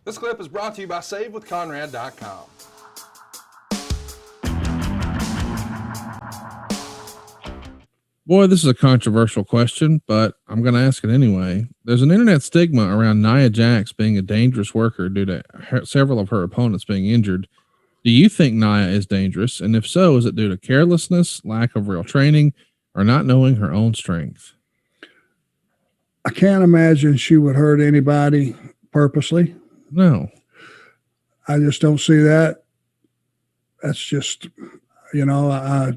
This clip is brought to you by SaveWithConrad.com. Boy, this is a controversial question, but I'm going to ask it anyway. There's an internet stigma around Nia Jax being a dangerous worker due to several of her opponents being injured. Do you think Nia is dangerous? And if so, is it due to carelessness, lack of real training, or not knowing her own strength? I can't imagine she would hurt anybody purposely. No. I just don't see that. That's just, I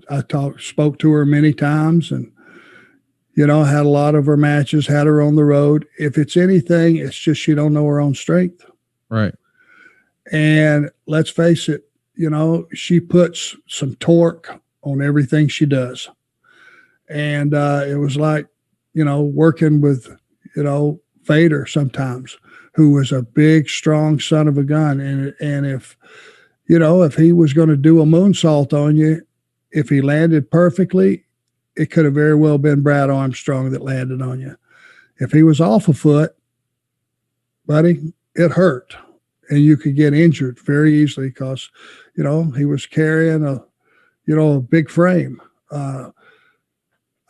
spoke to her many times and, had a lot of her matches, had her on the road. If it's anything, it's just she don't know her own strength. Right. And let's face it, she puts some torque on everything she does. And it was like, working with, Vader sometimes, who was a big, strong son of a gun. And if he was going to do a moonsault on you, if he landed perfectly, it could have very well been Brad Armstrong that landed on you. If he was off a foot, buddy, it hurt. And you could get injured very easily because, he was carrying a big frame.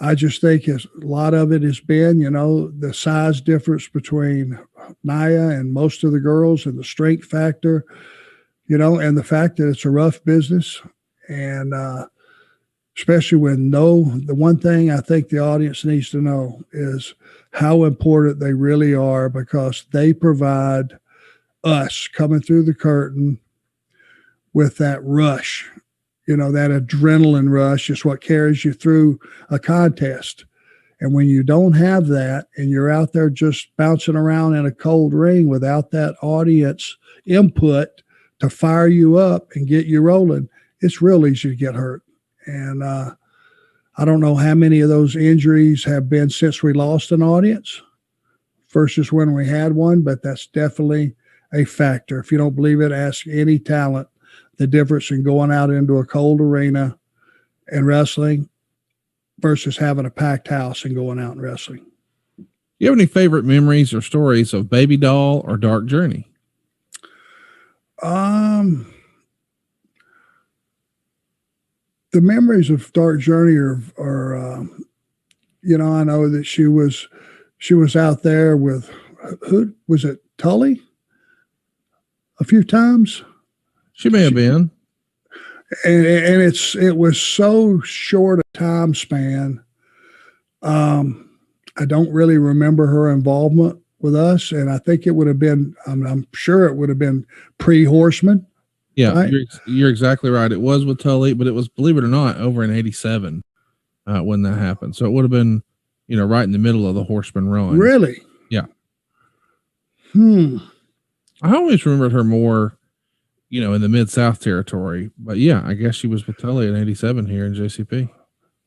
I just think a lot of it has been, the size difference between Nia and most of the girls and the strength factor, and the fact that it's a rough business. And especially when the one thing I think the audience needs to know is how important they really are, because they provide us coming through the curtain with that rush. That adrenaline rush is what carries you through a contest. And when you don't have that and you're out there just bouncing around in a cold ring without that audience input to fire you up and get you rolling, it's real easy to get hurt. And I don't know how many of those injuries have been since we lost an audience versus when we had one, but that's definitely a factor. If you don't believe it, ask any talent the difference in going out into a cold arena and wrestling versus having a packed house and going out and wrestling. You have any favorite memories or stories of Baby Doll or Dark Journey? The memories of Dark Journey are I know that she was out there with, who was it, Tully? A few times. She may have been. And it was so short a time span. I don't really remember her involvement with us. And I think it would have been, I'm sure it would have been pre-Horsemen. Yeah, right? You're exactly right. It was with Tully, but it was, believe it or not, over in 87 when that happened. So it would have been, right in the middle of the Horseman run. Really? Yeah. I always remembered her more, in the Mid-South territory. But yeah, I guess she was with Tully in 87 here in JCP.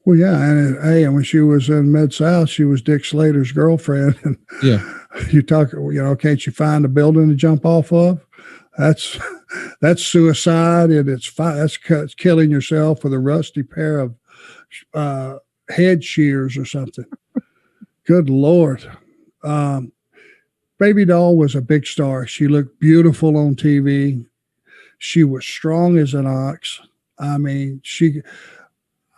Well, yeah. And when she was in Mid-South, she was Dick Slater's girlfriend. And yeah, you talk, can't you find a building to jump off of? That's suicide. And that's killing yourself with a rusty pair of head shears or something. Good Lord. Baby Doll was a big star. She looked beautiful on TV. She was strong as an ox. I mean,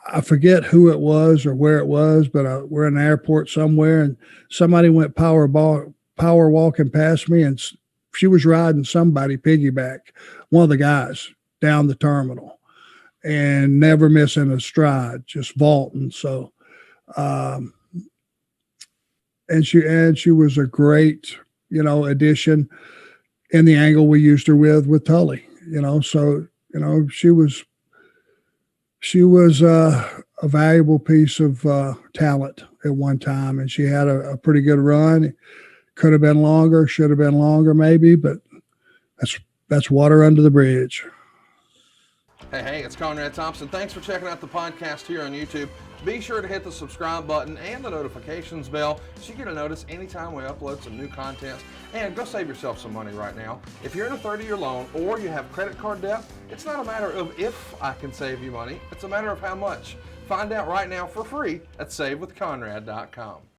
I forget who it was or where it was, but we're in an airport somewhere and somebody went power walking past me, and she was riding somebody piggyback, one of the guys down the terminal, and never missing a stride, just vaulting. So, and she was a great, addition in the angle we used her with Tully. So she was a valuable piece of talent at one time, and she had a pretty good run. Could have been longer, should have been longer maybe, but that's water under the bridge. Hey, it's Conrad Thompson. Thanks for checking out the podcast here on YouTube. Be sure to hit the subscribe button and the notifications bell so you get a notice anytime we upload some new content. And go save yourself some money right now. If you're in a 30-year loan or you have credit card debt, it's not a matter of if I can save you money. It's a matter of how much. Find out right now for free at SaveWithConrad.com.